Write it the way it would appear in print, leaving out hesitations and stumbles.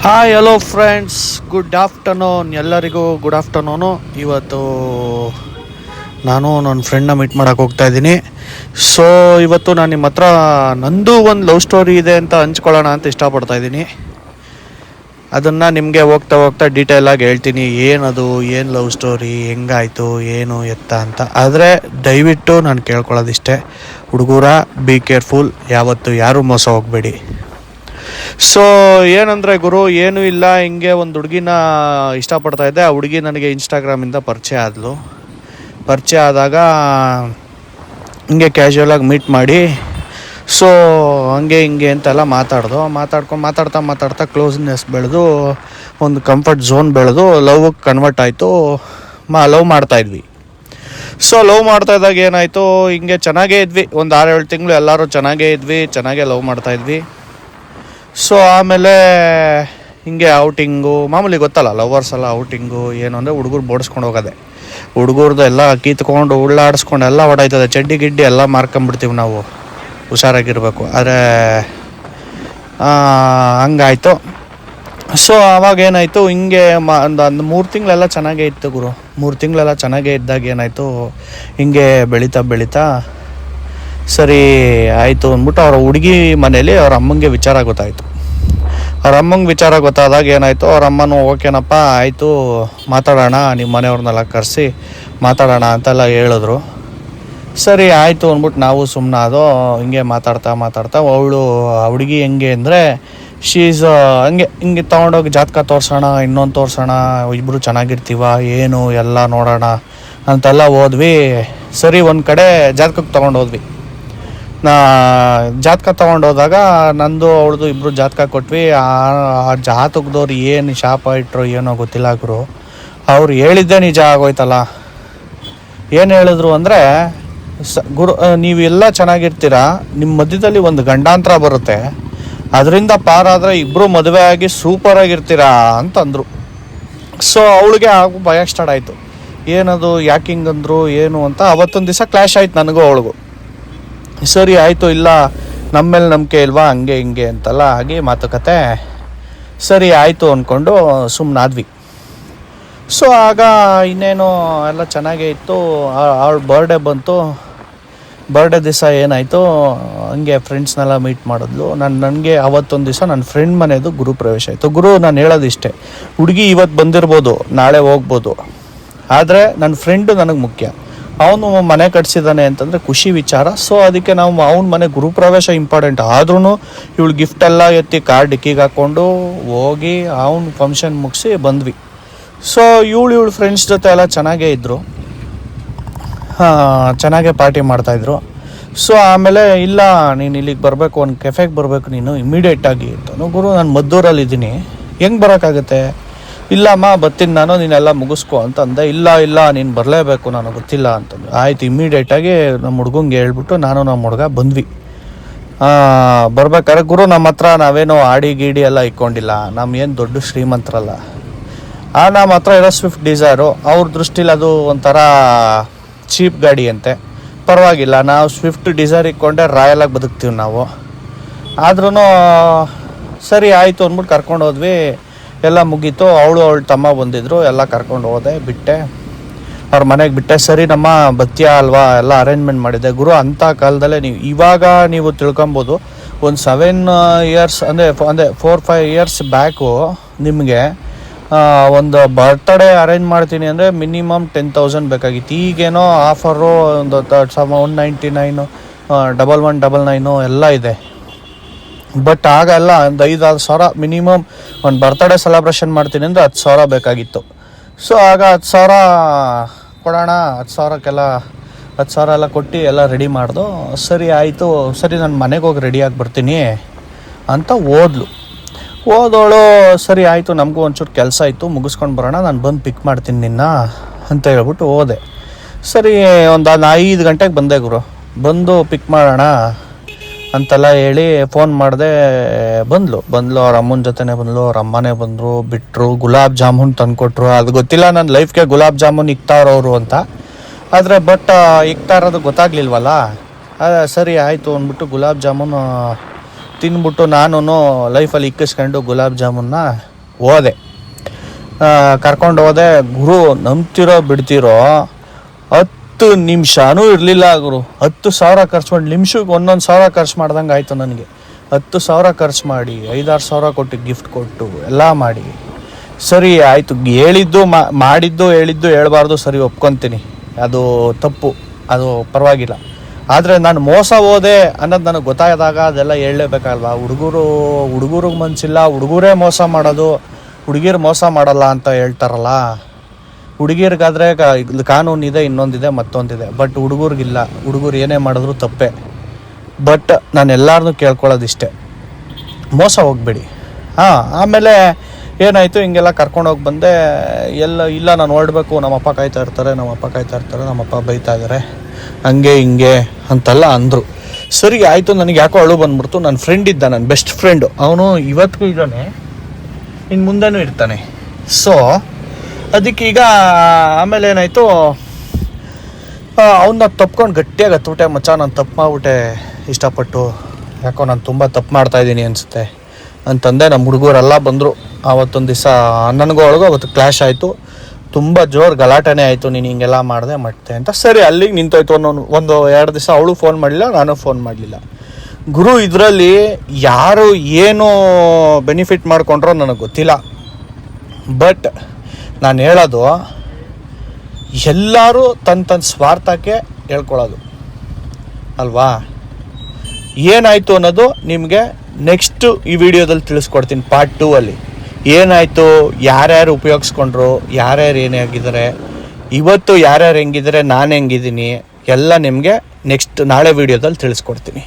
Hi hello friends, good afternoon. ಎಲ್ಲರಿಗೂ good afternoon. ಇವತ್ತು ನಾನು ನನ್ನ ಫ್ರೆಂಡ್ನ ಮೀಟ್ ಮಾಡೋಕೆ ಹೋಗ್ತಾ ಇದ್ದೀನಿ. ಸೊ ಇವತ್ತು ನಾನು ನಿಮ್ಮ ಹತ್ರ ನಂದು ಒಂದು ಲವ್ ಸ್ಟೋರಿ ಇದೆ ಅಂತ ಹಂಚ್ಕೊಳ್ಳೋಣ ಅಂತ ಇಷ್ಟಪಡ್ತಾ ಇದ್ದೀನಿ. ಅದನ್ನು ನಿಮಗೆ ಹೋಗ್ತಾ ಹೋಗ್ತಾ ಡೀಟೇಲಾಗಿ ಹೇಳ್ತೀನಿ. ಏನದು, ಏನು ಲವ್ ಸ್ಟೋರಿ, ಹೆಂಗಾಯಿತು, ಏನು ಎತ್ತ ಅಂತ. ಆದರೆ ದಯವಿಟ್ಟು ನಾನು ಕೇಳ್ಕೊಳ್ಳೋದಿಷ್ಟೇ, ಹುಡುಗರ ಬಿ ಕೇರ್ಫುಲ್, ಯಾವತ್ತು ಯಾರೂ ಮೋಸ ಹೋಗಬೇಡಿ. ಸೊ ಏನಂದರೆ ಗುರು, ಏನೂ ಇಲ್ಲ, ಹಿಂಗೆ ಒಂದು ಹುಡುಗಿನ ಇಷ್ಟಪಡ್ತಾ ಇದ್ದೆ. ಆ ಹುಡುಗಿ ನನಗೆ ಇನ್ಸ್ಟಾಗ್ರಾಮಿಂದ ಪರಿಚಯ ಆದಾಗ ಹಿಂಗೆ ಕ್ಯಾಶುವಲಾಗಿ ಮೀಟ್ ಮಾಡಿ, ಸೊ ಹಂಗೆ ಹಿಂಗೆ ಅಂತೆಲ್ಲ ಮಾತಾಡ್ತಾ ಕ್ಲೋಸ್ನೆಸ್ ಬೆಳೆದು ಒಂದು ಕಂಫರ್ಟ್ ಝೋನ್ ಬೆಳೆದು ಲವ್ಗೆ ಕನ್ವರ್ಟ್ ಆಯಿತು. ಲವ್ ಮಾಡ್ತಾಯಿದ್ವಿ. ಸೊ ಲವ್ ಮಾಡ್ತಾಯಿದ್ದಾಗ ಏನಾಯಿತು, ಹಿಂಗೆ ಚೆನ್ನಾಗೇ ಇದ್ವಿ. ಒಂದು 6-7 ತಿಂಗಳು ಎಲ್ಲರೂ ಚೆನ್ನಾಗೇ ಇದ್ವಿ, ಚೆನ್ನಾಗೇ ಲವ್ ಮಾಡ್ತಾಯಿದ್ವಿ. ಸೊ ಆಮೇಲೆ ಹಿಂಗೆ ಔಟಿಂಗು ಮಾಮೂಲಿ, ಗೊತ್ತಲ್ಲ ಲವರ್ಸ್ ಎಲ್ಲ ಔಟಿಂಗು ಏನು ಅಂದರೆ ಹುಡುಗರು ಬೋಡಿಸ್ಕೊಂಡು ಹೋಗೋದೆ. ಹುಡುಗರ್ದು ಎಲ್ಲ ಕಿತ್ಕೊಂಡು ಉಳ್ಳಾಡಿಸ್ಕೊಂಡು ಎಲ್ಲ ಹೊಡಾಯ್ತದೆ, ಚಡ್ಡಿ ಗಿಡ್ಡಿ ಎಲ್ಲ ಮಾರ್ಕೊಂಬಿಡ್ತೀವಿ ನಾವು, ಹುಷಾರಾಗಿರ್ಬೇಕು. ಆದರೆ ಹಂಗಾಯಿತು. ಸೊ ಆವಾಗ ಏನಾಯಿತು, ಹಿಂಗೆ ಒಂದು 3 ತಿಂಗಳೆಲ್ಲ ಚೆನ್ನಾಗೇ ಇತ್ತು ಗುರು. 3 ತಿಂಗಳೆಲ್ಲ ಚೆನ್ನಾಗೇ ಇದ್ದಾಗ ಏನಾಯಿತು, ಹಿಂಗೆ ಬೆಳೀತಾ ಸರಿ ಆಯಿತು ಅಂದ್ಬಿಟ್ಟು ಅವ್ರ ಹುಡುಗಿ ಮನೇಲಿ ಅವ್ರ ಅಮ್ಮಂಗೆ ವಿಚಾರ ಗೊತ್ತಾಯಿತು. ಅವ್ರ ಅಮ್ಮಂಗೆ ವಿಚಾರ ಗೊತ್ತಾದಾಗ ಏನಾಯಿತು, ಅವ್ರ ಅಮ್ಮನೂ ಓಕೆನಪ್ಪ ಆಯಿತು ಮಾತಾಡೋಣ, ನಿಮ್ಮ ಮನೆಯವ್ರನ್ನೆಲ್ಲ ಕರೆಸಿ ಮಾತಾಡೋಣ ಅಂತೆಲ್ಲ ಹೇಳಿದ್ರು. ಸರಿ ಆಯಿತು ಅಂದ್ಬಿಟ್ಟು ನಾವು ಸುಮ್ಮನಾದೋ. ಹಿಂಗೆ ಮಾತಾಡ್ತಾ ಅವಳು ಹುಡುಗಿ ಹೆಂಗೆ ಅಂದರೆ, ಶೀಸ್ ಹಿಂಗೆ ತೊಗೊಂಡೋಗಿ ಜಾತಕ ತೋರಿಸೋಣ, ಇನ್ನೊಂದು ತೋರಿಸೋಣ, ಇಬ್ಬರು ಚೆನ್ನಾಗಿರ್ತೀವ ಏನು ಎಲ್ಲ ನೋಡೋಣ ಅಂತೆಲ್ಲ ಹೋದ್ವಿ. ಸರಿ ಒಂದು ಕಡೆ ಜಾತಕಕ್ಕೆ ತೊಗೊಂಡೋದ್ವಿ. ಜಾತಕ ತೊಗೊಂಡೋದಾಗ ನಂದು ಅವಳದು ಇಬ್ಬರು ಜಾತಕ ಕೊಟ್ವಿ. ಆ ಜಾತಕದವ್ರು ಏನು ಶಾಪ ಇಟ್ಟರು ಏನೋ ಗೊತ್ತಿಲ್ಲ ಗುರು. ಅವ್ರು ಹೇಳಿದ್ದೇ ನಿಜ ಆಗೋಯ್ತಲ್ಲ. ಏನು ಹೇಳಿದ್ರು ಅಂದರೆ, ಗುರು ನೀವೆಲ್ಲ ಚೆನ್ನಾಗಿರ್ತೀರ, ನಿಮ್ಮ ಮಧ್ಯದಲ್ಲಿ ಒಂದು ಗಂಡಾಂತರ ಬರುತ್ತೆ, ಅದರಿಂದ ಪಾರಾದರೆ ಇಬ್ಬರು ಮದುವೆ ಆಗಿ ಸೂಪರಾಗಿರ್ತೀರಾ ಅಂತಂದರು. ಸೊ ಅವಳಿಗೆ ಭಯ ಸ್ಟಾರ್ಟ್ ಆಯಿತು. ಏನದು, ಯಾಕೆ ಹಿಂಗಂದ್ರು ಏನು ಅಂತ. ಅವತ್ತೊಂದು ದಿವಸ ಕ್ಲ್ಯಾಶ್ ಆಯ್ತು ನನಗೂ ಅವಳಿಗೂ. ಸರಿ ಆಯಿತು, ಇಲ್ಲ ನಮ್ಮ ಮೇಲೆ ನಂಬಿಕೆ ಇಲ್ವಾ, ಹಂಗೆ ಹಿಂಗೆ ಅಂತೆಲ್ಲ ಆಗಿ ಮಾತುಕತೆ. ಸರಿ ಆಯಿತು ಅಂದ್ಕೊಂಡು ಸುಮ್ಮನಾದ್ವಿ. ಸೊ ಆಗ ಇನ್ನೇನು ಎಲ್ಲ ಚೆನ್ನಾಗೇ ಇತ್ತು. ಅವಳ ಬರ್ಡೇ ಬಂತು. ಬರ್ಡೇ ದಿವಸ ಏನಾಯಿತು, ಹಂಗೆ ಫ್ರೆಂಡ್ಸ್ನೆಲ್ಲ ಮೀಟ್ ಮಾಡಿದ್ಲು. ನನಗೆ ಅವತ್ತೊಂದು ದಿವಸ ನನ್ನ ಫ್ರೆಂಡ್ ಮನೆಯದು ಗುರು ಪ್ರವೇಶ ಆಯಿತು. ಗುರು ನಾನು ಹೇಳೋದಿಷ್ಟೇ, ಹುಡುಗಿ ಇವತ್ತು ಬಂದಿರ್ಬೋದು, ನಾಳೆ ಹೋಗ್ಬೋದು, ಆದರೆ ನನ್ನ ಫ್ರೆಂಡು ನನಗೆ ಮುಖ್ಯ. ಅವನು ಮನೆ ಕಟ್ಸಿದ್ದಾನೆ ಅಂತಂದರೆ ಖುಷಿ ವಿಚಾರ. ಸೊ ಅದಕ್ಕೆ ನಾವು ಅವನ ಮನೆ ಗೃಹಪ್ರವೇಶ ಇಂಪಾರ್ಟೆಂಟ್. ಆದ್ರೂ ಇವಳು ಗಿಫ್ಟೆಲ್ಲ ಎತ್ತಿ ಕಾರ್ ಡಿಕ್ಕಿಗೆ ಹಾಕ್ಕೊಂಡು ಹೋಗಿ ಅವನ ಫಂಕ್ಷನ್ ಮುಗಿಸಿ ಬಂದ್ವಿ. ಸೊ ಇವಳು ಫ್ರೆಂಡ್ಸ್ ಜೊತೆ ಎಲ್ಲ ಚೆನ್ನಾಗೇ ಇದ್ದರು, ಚೆನ್ನಾಗೇ ಪಾರ್ಟಿ ಮಾಡ್ತಾಯಿದ್ರು. ಸೊ ಆಮೇಲೆ, ಇಲ್ಲ ನೀನು ಇಲ್ಲಿಗೆ ಬರಬೇಕು, ಒಂದು ಕೆಫೆಗೆ ಬರಬೇಕು ನೀನು ಇಮ್ಮಿಡಿಯೇಟಾಗಿ ಅಂತನು. ಗುರು ನಾನು ಮದ್ದೂರಲ್ಲಿದ್ದೀನಿ, ಹೆಂಗೆ ಬರೋಕ್ಕಾಗುತ್ತೆ? ಇಲ್ಲಮ್ಮ ಬರ್ತೀನಿ ನಾನು, ನೀನೆಲ್ಲ ಮುಗಿಸ್ಕೊ ಅಂತಂದೆ. ಇಲ್ಲ ನೀನು ಬರಲೇಬೇಕು, ನನಗೆ ಗೊತ್ತಿಲ್ಲ ಅಂತಂದು. ಆಯಿತು, ಇಮ್ಮಿಡಿಯೇಟಾಗಿ ನಮ್ಮ ಹುಡುಗಂಗೆ ಹೇಳ್ಬಿಟ್ಟು ನಾನು ನಮ್ಮ ಹುಡುಗ ಬಂದ್ವಿ. ಬರ್ಬೇಕಾದ್ರೆ ಗುರು ನಮ್ಮ ಹತ್ರ ನಾವೇನೋ ಆಡಿ ಗೀಡಿ ಎಲ್ಲ ಇಕ್ಕೊಂಡಿಲ್ಲ, ಏನು ದೊಡ್ಡ ಶ್ರೀಮಂತರಲ್ಲ. ನಮ್ಮ ಹತ್ರ ಇರೋ ಸ್ವಿಫ್ಟ್ ಡಿಸೈರು, ಅವ್ರ ದೃಷ್ಟಿಲಿ ಅದು ಒಂಥರ ಚೀಪ್ ಗಾಡಿ ಅಂತೆ. ಪರವಾಗಿಲ್ಲ, ನಾವು ಸ್ವಿಫ್ಟ್ ಡಿಸೈರ್ ಇಕ್ಕೊಂಡೆ ರಾಯಲಾಗಿ ಬದುಕ್ತೀವಿ ನಾವು. ಆದ್ರೂ ಸರಿ ಆಯಿತು ಅಂದ್ಬಿಟ್ಟು ಕರ್ಕೊಂಡು ಹೋದ್ವಿ. ಎಲ್ಲ ಮುಗೀತು. ಅವಳ ತಮ್ಮ ಬಂದಿದ್ರು, ಎಲ್ಲ ಕರ್ಕೊಂಡು ಹೋದೆ, ಬಿಟ್ಟೆ ಅವ್ರ ಮನೆಗೆ ಬಿಟ್ಟೆ. ಸರಿ ನಮ್ಮ ಬತ್ತಿಯ ಅಲ್ವಾ, ಎಲ್ಲ ಅರೇಂಜ್ಮೆಂಟ್ ಮಾಡಿದ್ದೆ. ಗುರು ಅಂಥ ಕಾಲದಲ್ಲೇ ಇವಾಗ ನೀವು ತಿಳ್ಕೊಬೋದು, ಒಂದು 7 ಇಯರ್ಸ್ ಅಂದರೆ 4-5 ಇಯರ್ಸ್ ಬ್ಯಾಕು ನಿಮಗೆ ಒಂದು ಬರ್ತ್ಡೇ ಅರೇಂಜ್ ಮಾಡ್ತೀನಿ ಅಂದರೆ ಮಿನಿಮಮ್ 10,000 ಬೇಕಾಗಿತ್ತು. ಈಗೇನೋ ಆಫರು ಒಂದು 199, 1199 ಎಲ್ಲ ಇದೆ. ಬಟ್ ಆಗೆಲ್ಲ ಒಂದು 5-6 ಸಾವಿರ ಮಿನಿಮಮ್. ಒಂದು ಬರ್ತ್ಡೇ ಸೆಲೆಬ್ರೇಷನ್ ಮಾಡ್ತೀನಿ ಅಂದರೆ 10,000 ಬೇಕಾಗಿತ್ತು. ಸೊ ಆಗ 10,000 ಕೊಡೋಣ, 10,000 ಎಲ್ಲ ಕೊಟ್ಟು ಎಲ್ಲ ರೆಡಿ ಮಾಡ್ದು. ಸರಿ ಆಯಿತು, ಸರಿ ನಾನು ಮನೆಗೆ ಹೋಗಿ ರೆಡಿಯಾಗಿ ಬರ್ತೀನಿ ಅಂತ ಹೋದವಳು. ಸರಿ ಆಯಿತು, ನಮಗೂ ಒಂಚೂರು ಕೆಲಸ ಇತ್ತು, ಮುಗಿಸ್ಕೊಂಡು ಬರೋಣ, ನಾನು ಬಂದು ಪಿಕ್ ಮಾಡ್ತೀನಿ ನಿನ್ನ ಅಂತ ಹೇಳ್ಬಿಟ್ಟು ಹೋದೆ. ಸರಿ ಒಂದು 5 ಗಂಟೆಗೆ ಬಂದೆ ಗುರು. ಬಂದು ಪಿಕ್ ಮಾಡೋಣ ಅಂತೆಲ್ಲ ಹೇಳಿ ಫೋನ್ ಮಾಡಿದೆ. ಬಂದ್ಲು. ಅವ್ರ ಅಮ್ಮನ ಜೊತೆನೇ ಬಂದ್ಲು, ಅವ್ರ ಅಮ್ಮನೇ ಬಂದರು, ಬಿಟ್ಟರು. ಗುಲಾಬ್ ಜಾಮೂನ್ ತಂದುಕೊಟ್ರು. ಅದು ಗೊತ್ತಿಲ್ಲ ನನ್ನ ಲೈಫ್ಗೆ ಗುಲಾಬ್ ಜಾಮೂನ್ ಇಕ್ತಾರವರು ಅಂತ. ಆದರೆ ಇಕ್ತಾ ಇರೋದು ಗೊತ್ತಾಗ್ಲಿಲ್ವಲ್ಲ. ಸರಿ ಆಯಿತು ಅಂದ್ಬಿಟ್ಟು ಗುಲಾಬ್ ಜಾಮೂನು ತಿಂದ್ಬಿಟ್ಟು ನಾನು ಲೈಫಲ್ಲಿ ಇಕ್ಕಿಸ್ಕೊಂಡು ಗುಲಾಬ್ ಜಾಮೂನ್ನ ಹೋದೆ. ಕರ್ಕೊಂಡು ಹೋದೆ. ಗುರು ನಂಬ್ತಿರೋ ಬಿಡ್ತಿರೋ 10 ನಿಮಿಷನೂ ಇರಲಿಲ್ಲ ಗುರು. 10,000 ಖರ್ಚು ಮಾಡಿ, ನಿಮಿಷಕ್ಕೆ 1,000 ಖರ್ಚು ಮಾಡ್ದಂಗೆ ಆಯಿತು ನನಗೆ. 10,000 ಖರ್ಚು ಮಾಡಿ 5,000-6,000 ಕೊಟ್ಟು ಗಿಫ್ಟ್ ಕೊಟ್ಟು ಎಲ್ಲ ಮಾಡಿ, ಸರಿ ಆಯಿತು. ಹೇಳಿದ್ದು ಹೇಳಿದ್ದು ಹೇಳ್ಬಾರ್ದು, ಸರಿ ಒಪ್ಕೊತೀನಿ, ಅದು ತಪ್ಪು, ಅದು ಪರವಾಗಿಲ್ಲ. ಆದರೆ ನಾನು ಮೋಸ ಹೋದೆ ಅನ್ನೋದು ನನಗೆ ಗೊತ್ತಾದಾಗ ಅದೆಲ್ಲ ಹೇಳಲೇಬೇಕಲ್ವ. ಹುಡುಗರಿಗೆ ಮನಸ್ಸಿಲ್ಲ, ಹುಡುಗರೇ ಮೋಸ ಮಾಡೋದು, ಹುಡುಗಿರು ಮೋಸ ಮಾಡಲ್ಲ ಅಂತ ಹೇಳ್ತಾರಲ್ಲ. ಹುಡುಗಿರ್ಗಾದರೆ ಕಾನೂನಿದೆ, ಇನ್ನೊಂದಿದೆ, ಮತ್ತೊಂದಿದೆ. ಬಟ್ ಹುಡುಗರಿಗಿಲ್ಲ. ಹುಡುಗರು ಏನೇ ಮಾಡಿದ್ರು ತಪ್ಪೇ. ಬಟ್ ನಾನು ಎಲ್ಲರನ್ನೂ ಕೇಳ್ಕೊಳ್ಳೋದಿಷ್ಟೇ, ಮೋಸ ಹೋಗಬೇಡಿ. ಆಮೇಲೆ ಏನಾಯಿತು, ಹಿಂಗೆಲ್ಲ ಕರ್ಕೊಂಡೋಗಿ ಬಂದೆ. ಇಲ್ಲ ನಾನು ಹೊರಡಬೇಕು, ನಮ್ಮಪ್ಪ ಕಾಯ್ತಾ ಇರ್ತಾರೆ, ನಮ್ಮಪ್ಪ ಬೈತಾ ಇದ್ದಾರೆ, ಹಂಗೆ ಹಿಂಗೆ ಅಂತೆಲ್ಲ ಅಂದರು. ಸರಿ ಆಯಿತು. ನನಗೆ ಯಾಕೋ ಅಳು ಬಂದ್ಬಿಡ್ತು. ನನ್ನ ಫ್ರೆಂಡ್ ಇದ್ದ, ನನ್ನ ಬೆಸ್ಟ್ ಫ್ರೆಂಡು, ಅವನು ಇವತ್ತಿಗೂ ಇದ್ದಾನೆ, ಇನ್ನು ಮುಂದೆನೂ ಇರ್ತಾನೆ. ಸೊ ಅದಕ್ಕೀಗ ಆಮೇಲೆ ಏನಾಯಿತು, ಅವನ್ನ ತಪ್ಕೊಂಡು ಗಟ್ಟಿಯಾಗಿ ಹತ್ಬಿಟ್ಟೆ. ಮಚ್ಚ ನಾನು ತಪ್ಪು ಮಾಡ್ಬಿಟ್ಟೆ, ಇಷ್ಟಪಟ್ಟು, ಯಾಕೋ ನಾನು ತುಂಬ ತಪ್ಪು ಮಾಡ್ತಾಯಿದ್ದೀನಿ ಅನಿಸುತ್ತೆ ಅಂತಂದೆ. ನಮ್ಮ ಹುಡುಗರೆಲ್ಲ ಬಂದರು. ಆವತ್ತೊಂದು ದಿವಸ ನನಗೂ ಅವಳಿಗೂ ಅವತ್ತು ಕ್ಲ್ಯಾಶ್ ಆಯಿತು. ತುಂಬ ಜೋರು ಗಲಾಟೆನೇ ಆಯಿತು. ನೀನು ಹಿಂಗೆಲ್ಲ ಮಾಡಿದೆ ಮತ್ತೆ ಅಂತ. ಸರಿ, ಅಲ್ಲಿಗೆ ನಿಂತೋಯ್ತು. ಒಂದು 2 ದಿವಸ ಅವಳು ಫೋನ್ ಮಾಡಲಿಲ್ಲ, ನಾನು ಫೋನ್ ಮಾಡಲಿಲ್ಲ. ಗುರು, ಇದರಲ್ಲಿ ಯಾರು ಏನು ಬೆನಿಫಿಟ್ ಮಾಡ್ಕೊಂಡ್ರೋ ನನಗೆ ಗೊತ್ತಿಲ್ಲ. ಬಟ್ ನಾನು ಹೇಳೋದು, ಎಲ್ಲರೂ ತನ್ನ ಸ್ವಾರ್ಥಕ್ಕೆ ಹೇಳ್ಕೊಳ್ಳೋದು ಅಲ್ವಾ. ಏನಾಯಿತು ಅನ್ನೋದು ನಿಮಗೆ ನೆಕ್ಸ್ಟು ಈ ವಿಡಿಯೋದಲ್ಲಿ ತಿಳಿಸ್ಕೊಡ್ತೀನಿ, ಪಾರ್ಟ್ 2 ಅಲ್ಲಿ. ಏನಾಯಿತು, ಯಾರ್ಯಾರು ಉಪಯೋಗಿಸ್ಕೊಂಡ್ರು, ಯಾರ್ಯಾರು ಏನಾಗಿದ್ದಾರೆ, ಇವತ್ತು ಯಾರ್ಯಾರು ಹೆಂಗಿದ್ದಾರೆ, ನಾನು ಹೆಂಗಿದ್ದೀನಿ, ಎಲ್ಲ ನಿಮಗೆ ನಾಳೆ ವಿಡಿಯೋದಲ್ಲಿ ತಿಳಿಸ್ಕೊಡ್ತೀನಿ.